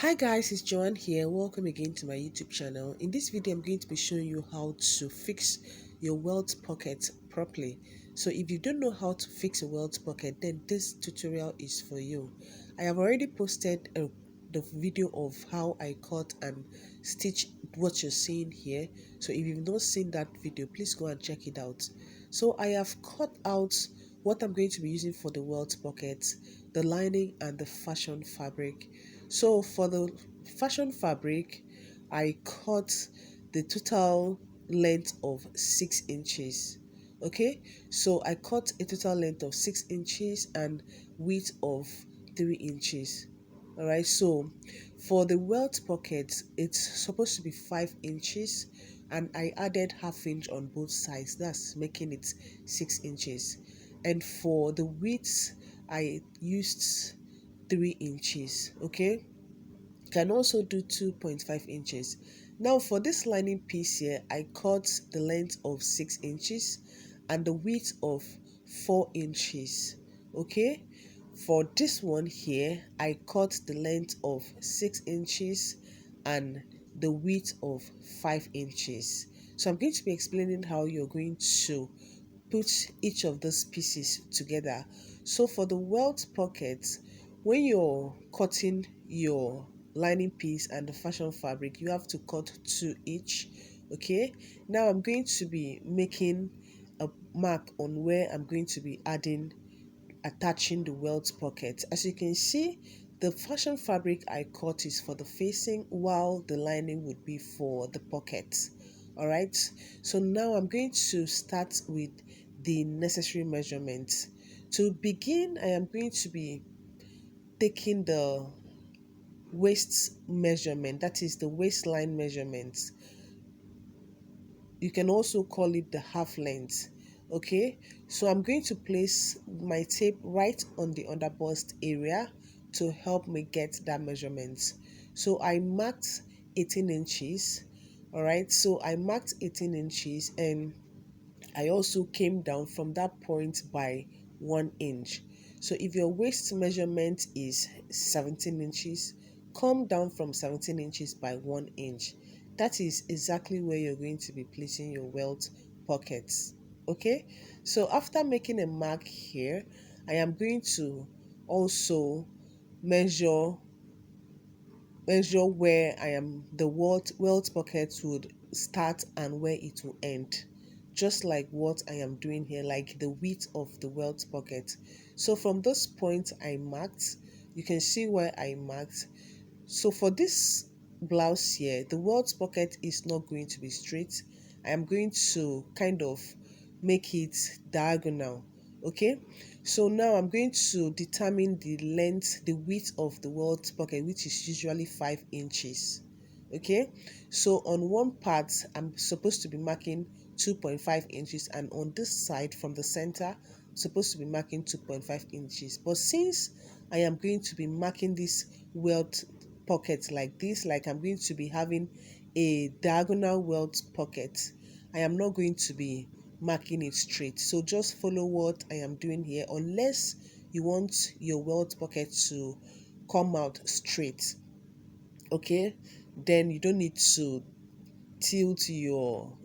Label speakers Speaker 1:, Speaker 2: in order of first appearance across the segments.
Speaker 1: Hi guys, it's Joanne here. Welcome again to my YouTube channel. In this video, I'm going to be showing you how to fix your Welt Pocket properly. So if you don't know how to fix a Welt Pocket, then this tutorial is for you. I have already posted the video of how I cut and stitch what you're seeing here. So if you've not seen that video, please go and check it out. So I have cut out what I'm going to be using for the Welt Pocket, the lining and the fashion fabric. So for the fashion fabric, I cut the total length of 6 inches. Okay, so I cut a total length of 6 inches and width of 3 inches. All right, so for the welt pocket, it's supposed to be 5 inches, and I added half inch on both sides, that's making it 6 inches. And for the width, I used 3 inches. Okay, can also do 2.5 inches. Now for this lining piece here, I cut the length of 6 inches and the width of 4 inches. Okay, for this one here, I cut the length of 6 inches and the width of 5 inches. So I'm going to be explaining how you're going to put each of those pieces together. So for the welt pocket, when you're cutting your lining piece and the fashion fabric, you have to cut 2 each. Okay, now I'm going to be making a mark on where I'm going to be attaching the welt pocket. As you can see, the fashion fabric I cut is for the facing, while the lining would be for the pocket. All right, so now I'm going to start with the necessary measurements. To begin, I am going to be taking the waist measurement, that is the waistline measurement. You can also call it the half length. Okay, so I'm going to place my tape right on the underbust area to help me get that measurement. So I marked 18 inches. All right, so I marked 18 inches, and I also came down from that point by 1 inch. So if your waist measurement is 17 inches, come down from 17 inches by 1 inch. That is exactly where you're going to be placing your welt pockets. Okay, so after making a mark here, I am going to also measure where I am the welt pocket would start and where it will end, just like what I am doing here, like the width of the welt pocket. So from this point I marked, you can see where I marked. So for this blouse here, the welt pocket is not going to be straight. I am going to kind of make it diagonal. Okay, so now I'm going to determine the length, the width of the welt pocket, which is usually 5 inches. Okay, so on one part I'm supposed to be marking 2.5 inches, and on this side from the center I'm supposed to be marking 2.5 inches. But since I am going to be marking this welt pocket like this, like I'm going to be having a diagonal welt pocket, I am not going to be marking it straight. So just follow what I am doing here, unless you want your welt pocket to come out straight. Okay, then you don't need to tilt your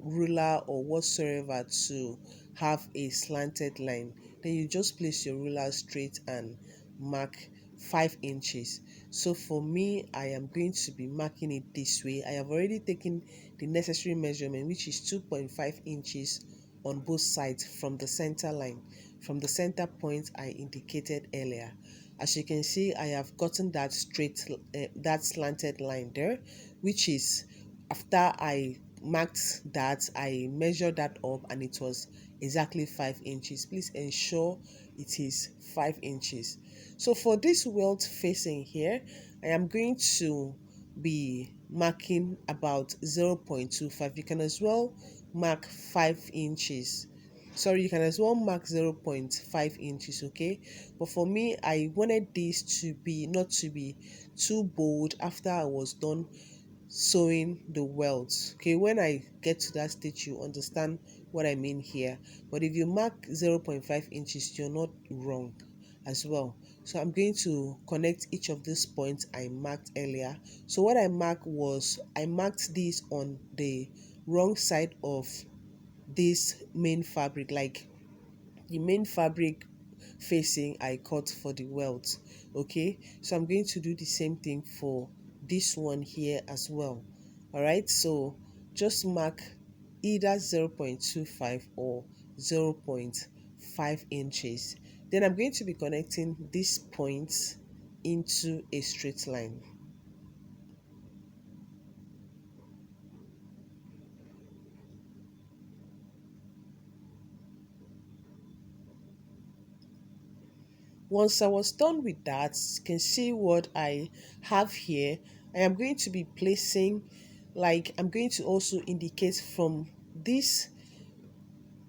Speaker 1: ruler or whatsoever to have a slanted line. Then you just place your ruler straight and mark 5 inches. So for me, I am going to be marking it this way. I have already taken the necessary measurement, which is 2.5 inches on both sides from the center line, from the center point I indicated earlier. As you can see, I have gotten that straight, that slanted line there, which is, after I marked that, I measured that up and it was exactly 5 inches. Please ensure it is 5 inches. So for this welt facing here, I am going to be marking about 0.25. You can as well mark 5 inches. Sorry, you can as well mark 0.5 inches. Okay, but for me, I wanted this to be not to be too bold after I was done sewing the welts. Okay, when I get to that stage, you understand what I mean here. But if you mark 0.5 inches, you're not wrong as well. So I'm going to connect each of these points I marked earlier. So what I marked was, I marked this on the wrong side of this main fabric, like the main fabric facing I cut for the welt. Okay, so I'm going to do the same thing for this one here as well. All right, so just mark either 0.25 or 0.5 inches. Then I'm going to be connecting these points into a straight line. Once I was done with that, you can see what I have here. I am going to be placing, like, I'm going to also indicate from this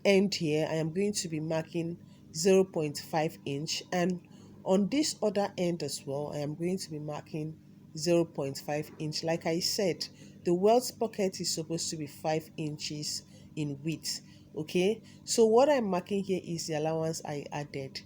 Speaker 1: end here, I am going to be marking 0.5 inch, and on this other end as well, I am going to be marking 0.5 inch. Like I said, the welt pocket is supposed to be 5 inches in width. Okay, so what I'm marking here is the allowance I added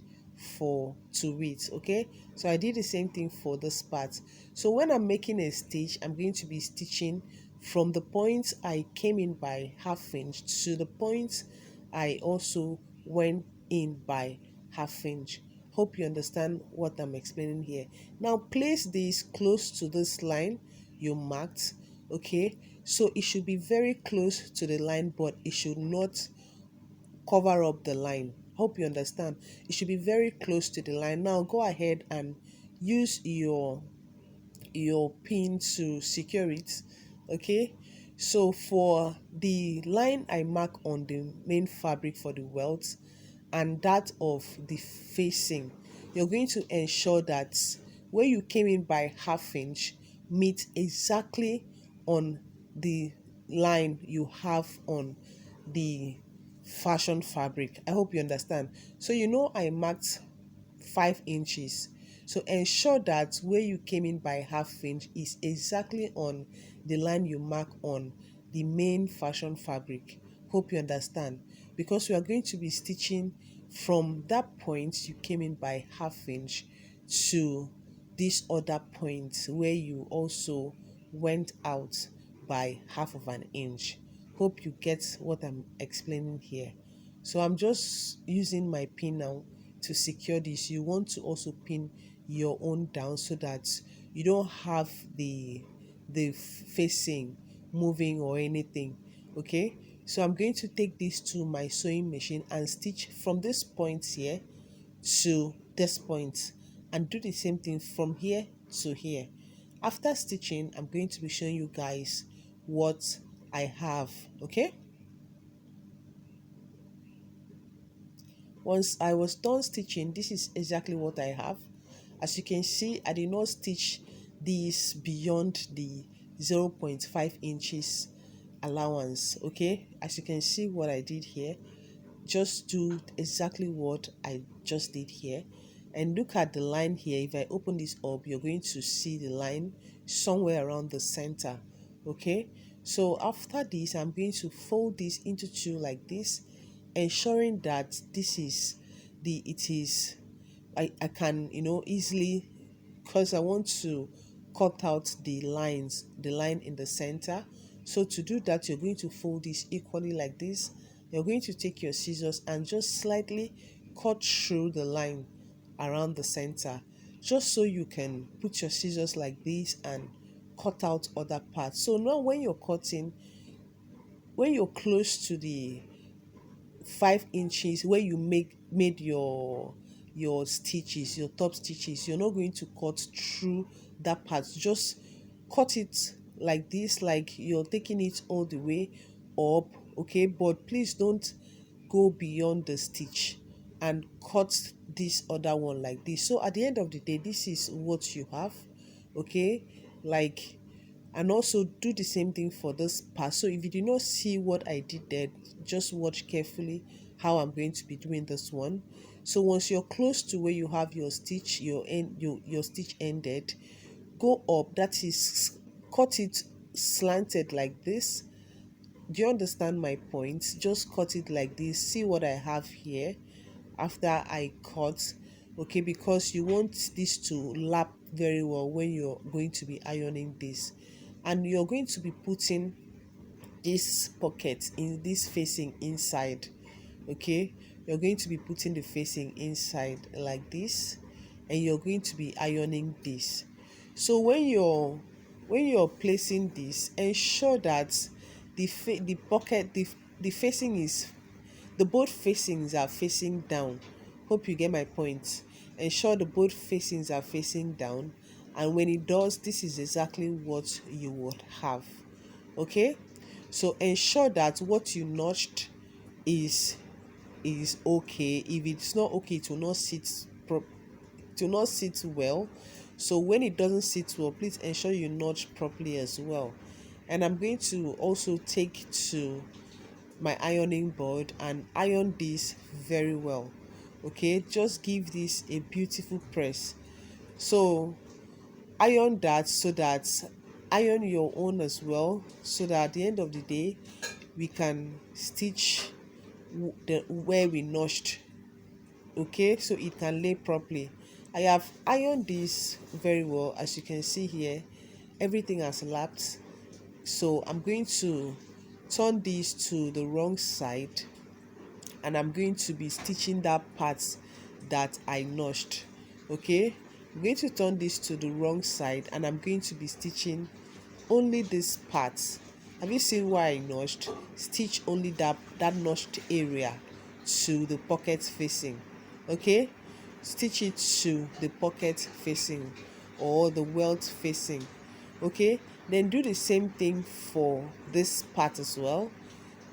Speaker 1: for to it. Okay, so I did the same thing for this part. So when I'm making a stitch, I'm going to be stitching from the point I came in by half inch to the point I also went in by half inch. Hope you understand what I'm explaining here. Now place this close to this line you marked. Okay, so it should be very close to the line, but it should not cover up the line. Hope you understand. It should be very close to the line. Now go ahead and use your pin to secure it. Okay, so for the line I mark on the main fabric for the welt and that of the facing, you're going to ensure that where you came in by half inch meet exactly on the line you have on the fashion fabric. I hope you understand. So you know I marked 5 inches. So ensure that where you came in by half inch is exactly on the line you mark on the main fashion fabric. Hope you understand. Because we are going to be stitching from that point you came in by half inch to this other point where you also went out by half of an inch. Hope you get what I'm explaining here. So I'm just using my pin now to secure this. You want to also pin your own down so that you don't have the facing moving or anything. Okay, so I'm going to take this to my sewing machine and stitch from this point here to this point and do the same thing from here to here. After stitching, I'm going to be showing you guys what I have. Okay, once I was done stitching, this is exactly what I have. As you can see, I did not stitch this beyond the 0.5 inches allowance. Okay, as you can see what I did here, just do exactly what I just did here, and look at the line here. If I open this up, you're going to see the line somewhere around the center. Okay, so after this, I'm going to fold this into two like this, ensuring that this is the it is I can easily, because I want to cut out the line in the center. So to do that, you're going to fold this equally like this. You're going to take your scissors and just slightly cut through the line around the center, just so you can put your scissors like this and cut out other parts. So now when you're cutting, when you're close to the 5 inches where you made your stitches, your top stitches, you're not going to cut through that part. Just cut it like this, like you're taking it all the way up. Okay, but please don't go beyond the stitch and cut this other one like this. So at the end of the day, this is what you have. Okay, like, and also do the same thing for this part. So if you did not see what I did there, just watch carefully how I'm going to be doing this one. So once you're close to where you have your stitch, your stitch ended, go up, that is, cut it slanted like this. Do you understand my point? Just cut it like this. See what I have here after I cut. okay, because you want this to lap very well when you're going to be ironing this. And you're going to be putting this pocket in this facing inside, okay. You're going to be putting the facing inside like this, and you're going to be ironing this. So when you're placing this, ensure that the pocket, the facing is, the both facings are facing down. Hope you get my point. Ensure the both facings are facing down, and when it does, this is exactly what you would have. Okay? So ensure that what you notched is okay. If it's not okay, it will not sit it will not sit well. So when it doesn't sit well, please ensure you notch properly as well. And I'm going to also take to my ironing board and iron this very well. Okay, just give this a beautiful press. So iron that, so that iron your own as well, so that at the end of the day we can stitch the where we notched, okay, so it can lay properly. I have ironed this very well. As you can see here, everything has lapped. So I'm going to turn this to the wrong side, and I'm going to be stitching that part that I notched. Okay, I'm going to turn this to the wrong side, and I'm going to be stitching only this part. Have you seen why I notched? Stitch only that notched area to the pocket facing. Okay, stitch it to the pocket facing or the welt facing. Okay, then do the same thing for this part as well.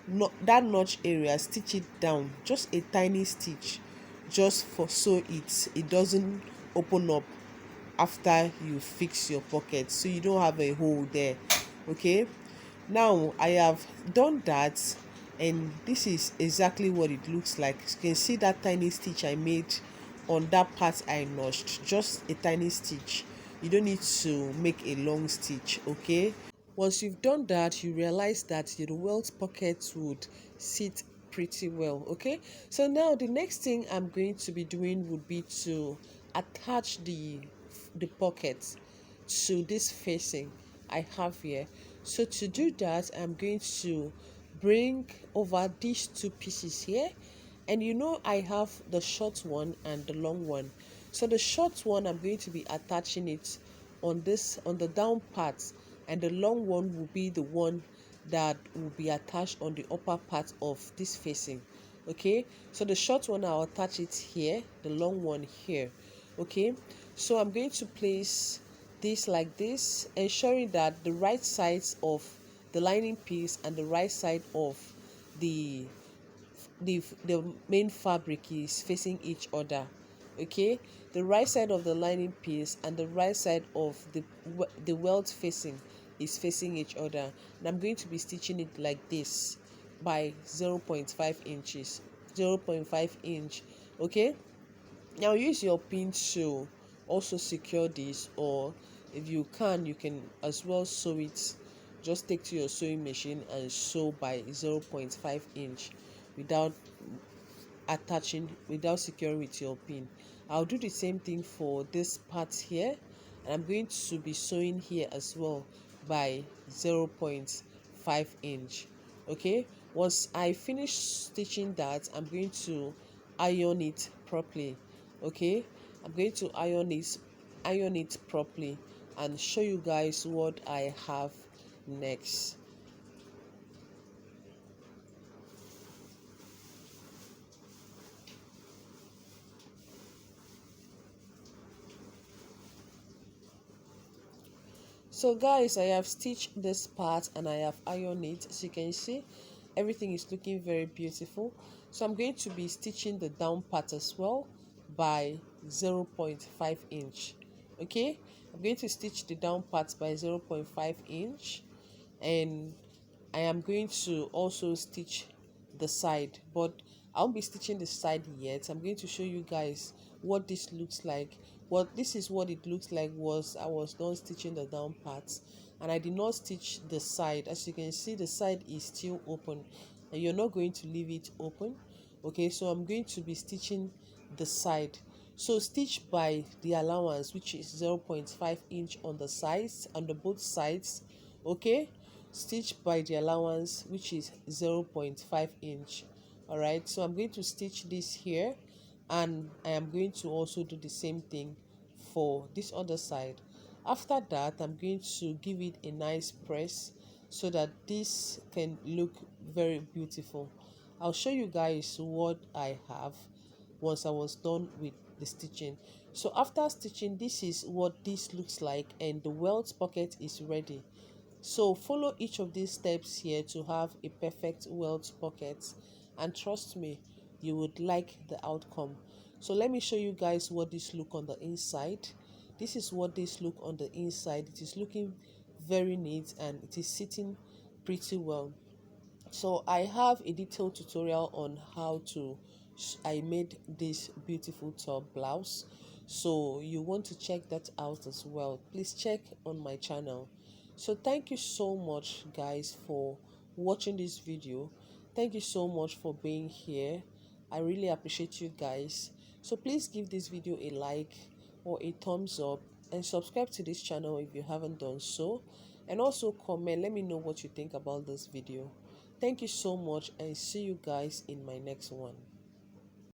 Speaker 1: Not that notch area, stitch it down, just a tiny stitch, just for so it doesn't open up after you fix your pocket, so you don't have a hole there. Okay, now I have done that, and this is exactly what it looks like. You can see that tiny stitch I made on that part I notched, just a tiny stitch. You don't need to make a long stitch. Okay, once you've done that, you realize that your welt pockets would sit pretty well. Okay, so now the next thing I'm going to be doing would be to attach the pockets to this facing I have here. So to do that, I'm going to bring over these two pieces here, and I have the short one and the long one. So the short one, I'm going to be attaching it on the down part, and the long one will be the one that will be attached on the upper part of this facing. Okay, so the short one, I'll attach it here, the long one here. Okay, so I'm going to place this like this, ensuring that the right sides of the lining piece and the right side of the the main fabric is facing each other. Okay, the right side of the lining piece and the right side of the welt facing is facing each other, and I'm going to be stitching it like this by 0.5 inches, 0.5 inch. Okay, now use your pin to also secure this, or if you can as well sew it. Just take to your sewing machine and sew by 0.5 inch without securing with your pin. I'll do the same thing for this part here, and I'm going to be sewing here as well by 0.5 inch. Okay, once I finish stitching that, I'm going to iron it properly. Okay, I'm going to iron it properly and show you guys what I have next. So guys, I have stitched this part and I have ironed it. As you can see, everything is looking very beautiful. So I'm going to be stitching the down part as well by 0.5 inch. Okay, I'm going to stitch the down part by 0.5 inch, and I am going to also stitch the side, but I won't be stitching the side yet. I'm going to show you guys what this looks like. This is what it looks like was I was done stitching the down parts, and I did not stitch the side. As you can see, the side is still open, and you're not going to leave it open. Okay, so I'm going to be stitching the side. So stitch by the allowance, which is 0.5 inch on the sides, on the both sides. Okay, stitch by the allowance, which is 0.5 inch. All right, so I'm going to stitch this here, and I am going to also do the same thing for this other side. After that, I'm going to give it a nice press so that this can look very beautiful. I'll show you guys what I have once I was done with the stitching. So after stitching, this is what this looks like, and the welt pocket is ready. So follow each of these steps here to have a perfect welt pocket, and trust me, you would like the outcome. So let me show you guys what this look on the inside. This is what this look on the inside. It is looking very neat and it is sitting pretty well. So I have a detailed tutorial on how to I made this beautiful top blouse, so you want to check that out as well. Please check on my channel. So thank you so much guys for watching this video. Thank you so much for being here. I really appreciate you guys. So please give this video a like or a thumbs up, and subscribe to this channel if you haven't done so, and also comment, let me know what you think about this video. Thank you so much, and see you guys in my next one.